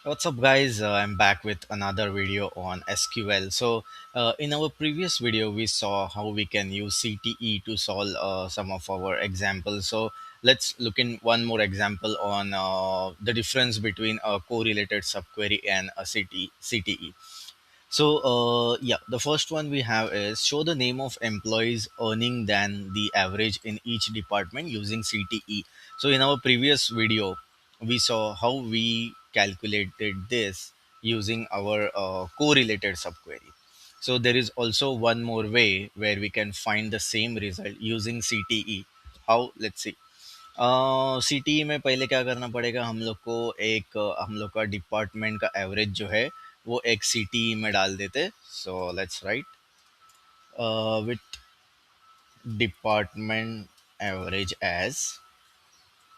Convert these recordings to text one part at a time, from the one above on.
What's up, guys? I'm back with another video on SQL. In our previous video, we saw how we can use CTE to solve some of our examples. So, let's look in one more example on the difference between a correlated subquery and a CTE. The first one we have is show the name of employees earning than the average in each department using CTE. So, in our previous video, we saw how we calculated this using our correlated subquery. So, there is also one more way where we can find the same result using CTE. How? Let's see. City में पहले क्या करना पड़ेगा हम लोग को एक हम लोग का डिपार्टमेंट का एवरेज जो है वो एक सिटी में डाल देते so let's write with department average age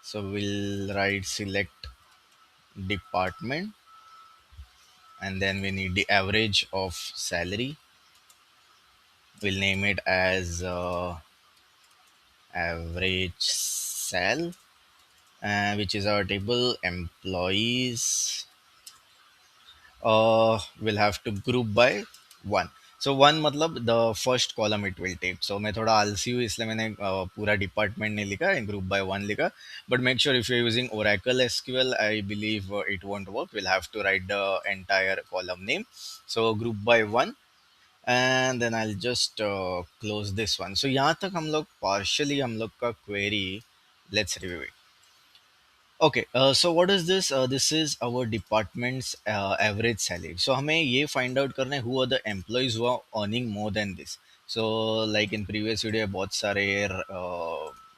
so we'll write select department and then we need the average of salary. We'll name it as average sal, which is our table employees. We'll have to group by one. So one मतलब the first column it will take. So मैं थोड़ा आलसी हूँ इसलिए मैंने पूरा department नहीं लिखा and group by one लिखा. But make sure if you're using Oracle SQL, I believe it won't work. We'll have to write the entire column name. So group by one. And then I'll just close this one. So यहाँ तक हम लोग partially हम लोग का query. Let's review it. Okay, so what is this? This is our department's average salary. So हमें ये find out करना है who are the employees who are earning more than this. So like in previous video बहुत सारे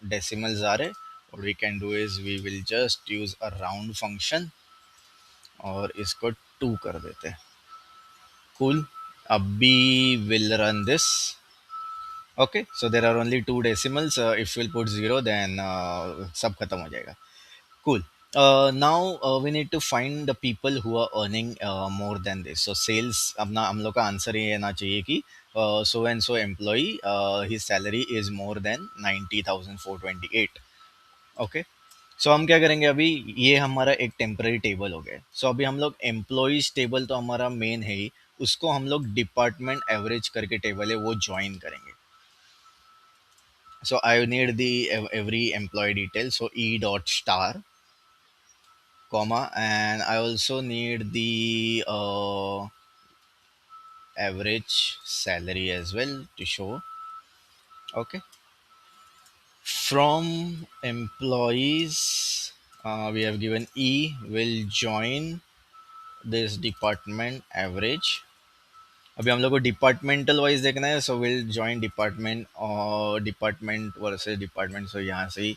decimals आ रहे. What we can do is we will just use a round function और इसको 2 कर देते हैं. Cool. अभी will run this. Okay, so there are only two decimals. If we'll put 0, then सब खत्म हो जाएगा. Cool. Now we need to find the people who are earning more than this. So sales अपना हम लोग का answer ये आना चाहिए कि so and so employee his salary is more than 90,428. Okay. सो हम क्या करेंगे अभी ये हमारा एक टेम्पररी टेबल हो गया सो अभी हम लोग एम्प्लॉयज टेबल तो हमारा मेन है ही उसको हम लोग डिपार्टमेंट एवरेज करके टेबल है वो ज्वाइन करेंगे so I need the every employee detail so e dot star comma and I also need the average salary as well to show. Okay, from employees we have given e will join this department average. अभी हम लोग को departmental wise देखना है so will join department और department versus department so यहाँ से ही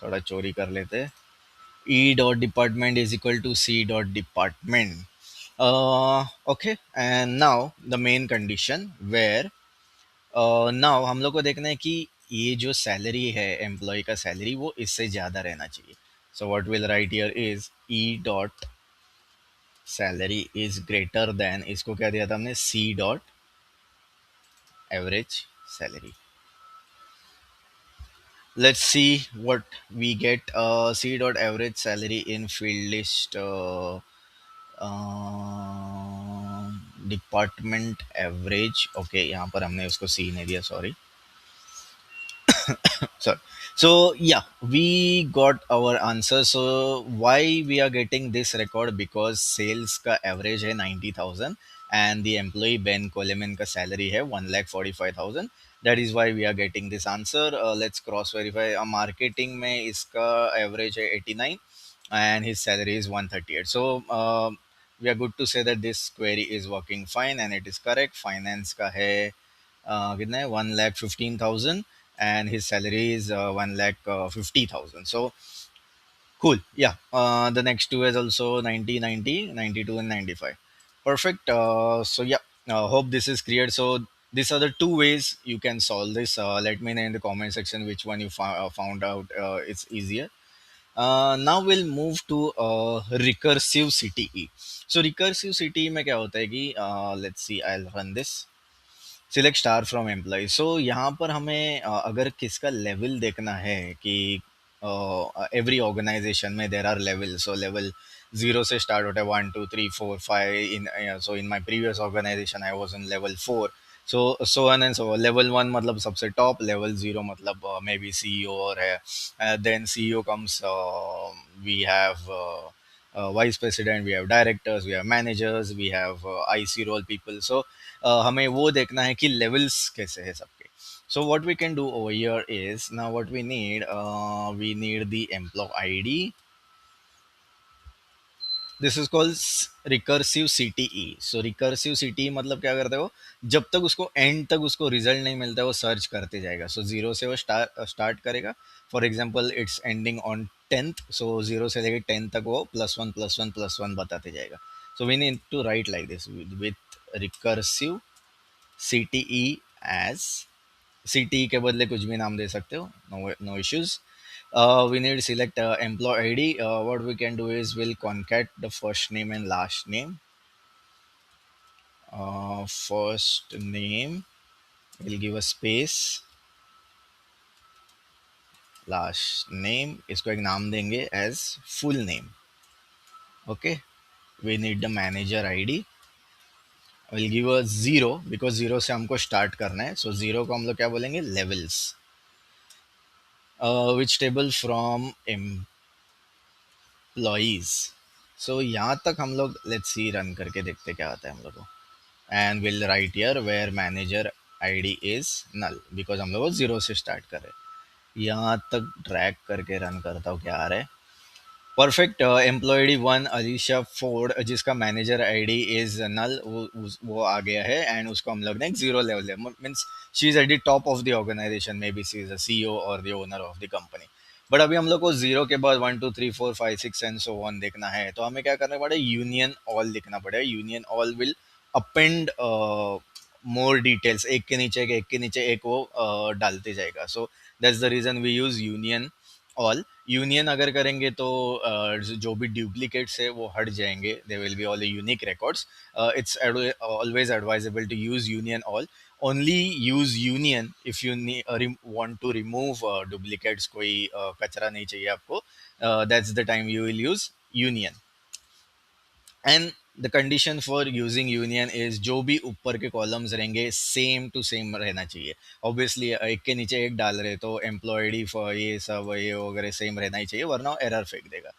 थोड़ा चोरी कर लेते हैं E dot department is equal to C dot department. Okay, and now the main condition where now हम लोग को देखना है कि ये जो सैलरी है एम्प्लॉय का सैलरी वो इससे ज़्यादा रहना चाहिए. So what we'll write here is E dot salary is greater than इसको क्या दिया था हमने C dot average salary. Let's see what we get. C dot average salary in field list. Department average okay यहाँ पर हमने उसको सी नहीं दिया sorry sorry so yeah we got our answer so why we are getting this record because sales का average है 90,000 and the employee Ben Coleman का salary है 1,45,000 that is why we are getting this answer. Let's cross verify. Marketing में इसका average है 89 and his salary is 138 so we are good to say that this query is working fine and it is correct. Finance का है कितना है 1,15,000 and his salary is 1,50,000 so cool. Yeah, the next two is also 90, 90, 92, and 95. Perfect. So yeah, hope this is clear. So these are the two ways you can solve this. Let me know in the comment section which one you found out it's easier. Now we'll move to recursive CTE. So recursive CTE में क्या होता है कि let's see, I'll run this. Select star from employee so यहाँ पर हमें अगर किसका लेवल देखना है कि एवरी ऑर्गेनाइजेशन में there are level so level zero से स्टार्ट होता है, 1 2 3 4 5 इन, so in my previous organization I was in level 4. So on and so level 1 मतलब सबसे टॉप, लेवल 0 मतलब मे बी सीईओ और है, then CEO comes, we have vice president, we have directors, we have managers, we have IC role people. So हमें वो देखना है कि levels कैसे है सबके. So what we can do over here is, now what we need the employee ID. This is called recursive CTE. So recursive CTE मतलब क्या करता है वो, जब तक उसको एंड तक उसको रिजल्ट नहीं मिलता है वो सर्च करते जाएगा. सो जीरो से वो स्टार्ट करेगा. For example it's ending on 10th, so zero से लेकर 10 तक वो +1 +1 +1 बताते जाएगा. So we need to write like this with recursive CTE एज, CTE के बदले कुछ भी नाम दे सकते हो, no issues. We need to select employee ID. What we can do is we'll concat the first name and last name. First name, we'll give a space. Last name, इसको एक नाम देंगे as full name. Okay. We need the manager ID. We'll give a 0 because 0 से हमको start करना है. So 0 को हम लोग क्या बोलेंगे, levels. Which table from employees. So यहाँ तक हम लोग let's see रन करके देखते क्या आता है हम लोग को. And we'll write here where manager ID is null because हम लोग को 0 से स्टार्ट कर रहे हैं. यहाँ तक ड्रैग करके रन करता हूँ क्या आ रहा है. परफेक्ट. एम्प्लॉयडी 1 अलीशा फोर्ड, जिसका मैनेजर आईडी इज नल, वो आ गया है. एंड उसको हम लोग ने एक जीरो लेवल है, means she is at the top of the organization, maybe she is the CEO और the owner of the company. But अभी हम लोग को जीरो के बाद 1 2 3 4 5 6 एंड सो ऑन देखना है, तो हमें क्या करना पड़ेगा, यूनियन ऑल लिखना पड़ेगा. Union all will append more details, एक के नीचे एक के नीचे एक वो डालते जाएगा. So that's the reason we use union all. Union अगर करेंगे तो जो भी डुप्लीकेट्स है वो हट जाएंगे, they will be all unique records. It's always advisable to use union all. Only use union if you want to remove duplicates, कोई कचरा नहीं चाहिए आपको, that's the time you will use union. And the condition for using union is जो भी ऊपर के columns रहेंगे सेम टू सेम रहना चाहिए. ऑब्वियसली एक के नीचे एक डाल रहे तो एम्प्लॉयडी फॉर ये सब ये वगैरह सेम रहना ही चाहिए, वरना एरर फेंक देगा.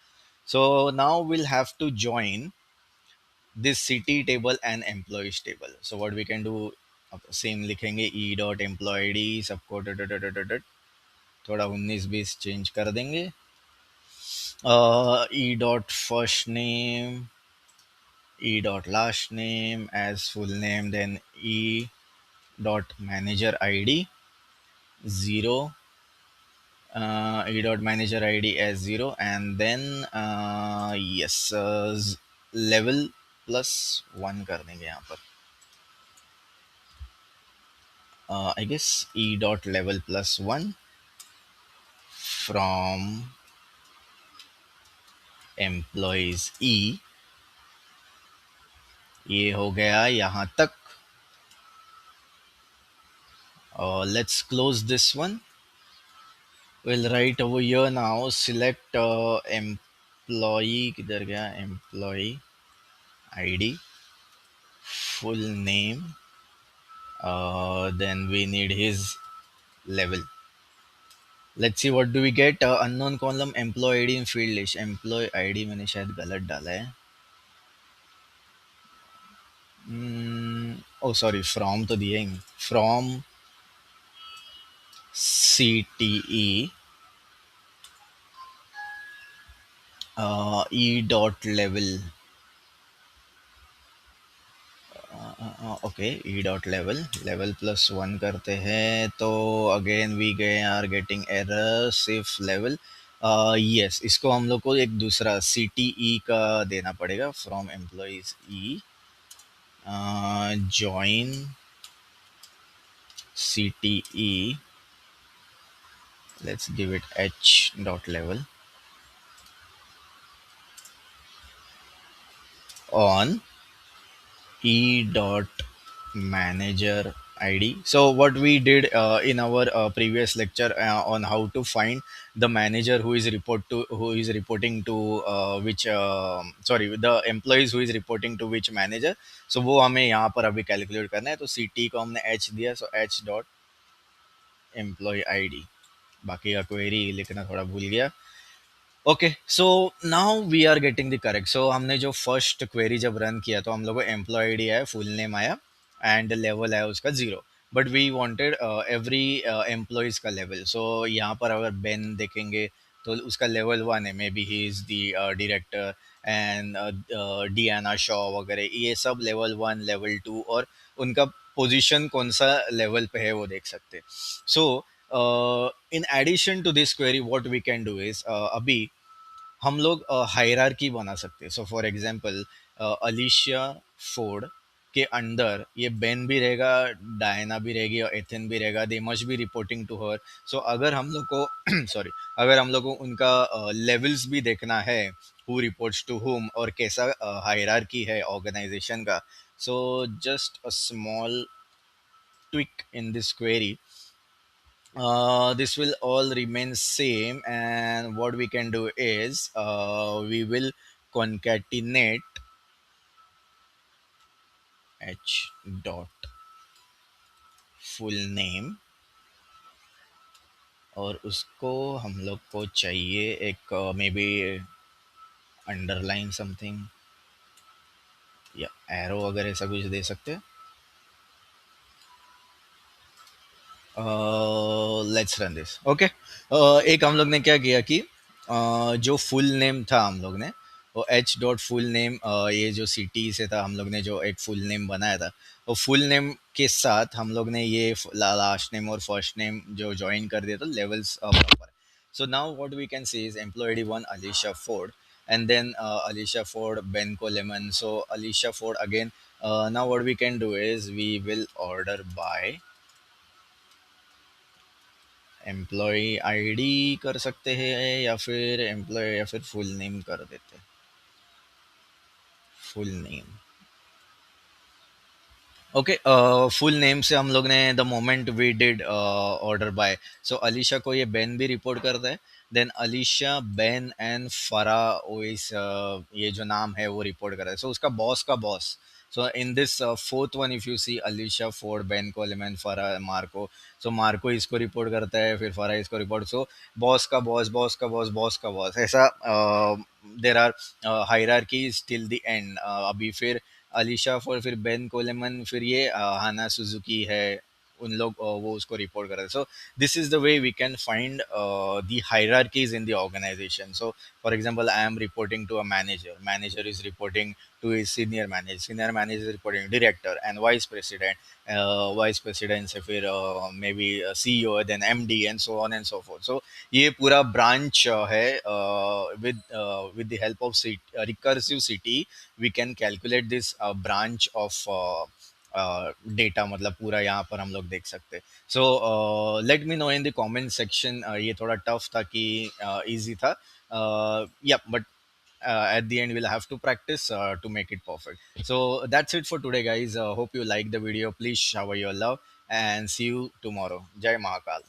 So now will have to join this city table and employees table. So what we can do, same लिखेंगे ई डॉट एम्प्लॉयडी सबको थोड़ा 19 20 चेंज कर देंगे. E dot first name, e dot last name as full name, then e dot manager id 0, e dot manager id as 0, and then yes, level +1 कर देंगे यहाँ पर. I guess e dot level +1 from employees e, ये हो गया यहाँ तक. Let's close this one. We'll write over here now, select employee, किधर गया employee ID, full name, then we need his level. Let's see what do we get. Unknown column employee ID in field list. Employee ID मैंने शायद गलत डाला है. Oh sorry, from तो दिए ही. From CTE E dot level. Okay, E dot level +1 करते हैं तो अगेन वी गए आर गेटिंग एरर सिर्फ लेवल. यस, इसको हम लोग को एक दूसरा CTE का देना पड़ेगा. From employees E join CTE, let's give it h dot level on e dot manager ID. So what we did in our previous lecture on how to find the manager who is reporting to which sorry, the employees who is reporting to which manager. So वो हमें यहाँ पर अभी calculate करना है, तो CT को हमने H दिया, so H dot employee ID. बाकी का क्वेरी लिखना थोड़ा भूल गया. Okay, so now we are getting the correct. So हमने जो फर्स्ट क्वेरी जब रन किया तो हम लोग को एम्प्लॉय आईडी आया, फुल नेम आया एंड लेवल आया उसका zero. But we wanted every employees का लेवल. सो यहाँ पर अगर बेन देखेंगे तो उसका लेवल वन है, may be he is the director. And Diana Shaw वगैरह ये sub level one level two, और उनका पोजीशन कौन सा लेवल पे है वो देख सकते. So in addition to this query what we can do is, अभी हम लोग हायरार्की बना सकते हैं. So for example Alicia Ford के अंदर ये बेन भी रहेगा, डायना भी रहेगी और एथन भी रहेगा. They must be reporting to her. So अगर हम लोग को सॉरी, अगर हम लोग को उनका लेवल्स भी देखना है, हु रिपोर्ट्स टू हुम और कैसा हायरार्की है ऑर्गेनाइजेशन का. So just a small tweak in this query, this will all remain same, and what we can do is we will concatenate h dot full name, और उसको हम लोग को चाहिए एक मे बी अंडरलाइन समथिंग या arrow वगैरह ऐसा कुछ दे सकते हैं. Let's run this. ओके, एक हम लोग ने क्या किया कि जो फुल नेम था हम लोग ने वो एच डॉट फुल नेम, ये जो सिटी से था हम लोग ने जो एक फुल नेम बनाया था, वो फुल नेम के साथ हम लोग ने ये लास्ट नेम और फर्स्ट नेम जो ज्वाइन कर दिया, तो levels proper. So now what we can see is employee one Alicia Ford, and then Alicia Ford, Ben Coleman. So Alicia Ford again. Now what we can do is we will order by employee ID कर सकते हैं, या फिर employ या फिर full name कर देते हैं. Full name. Okay, full name से हम लोग ने the moment we did order by, so Alicia को ये बेन भी रिपोर्ट करता है. देन अलीशा, बेन एंड फरा ओइस, ये जो नाम है वो रिपोर्ट करता है. सो उसका बॉस का boss. So in this fourth one if you see Alicia, Ford, Ben Coleman, Farah, Marco. So Marco इसको रिपोर्ट करता है, फिर फरा इसको रिपोर्ट. सो बॉस का बॉस, बॉस का बॉस, बॉस का बॉस, ऐसा there are hierarchy till the end. अभी फिर अलीशा फॉर, फिर बेन कोलेमन, फिर ये हाना सुजुकी है, उन लोग वो उसको रिपोर्ट कर रहे हैं. So this is the way we can find the hierarchies in the organization. So for example I am reporting to a manager, manager is reporting to his senior manager, senior manager is reporting director and vice president, vice president से फिर maybe CEO, then MD and so on and so forth. So ये पूरा branch है. With the help of recursive CTE we can calculate this branch of data, मतलब पूरा यहाँ पर हम लोग देख सकते. So let me know in the comment section. ये थोड़ा टफ था कि इजी था, या but at the end we'll have to practice to make it perfect. So that's it for today guys. Hope you like the video. Please shower your love and see you tomorrow. Jai Mahakal.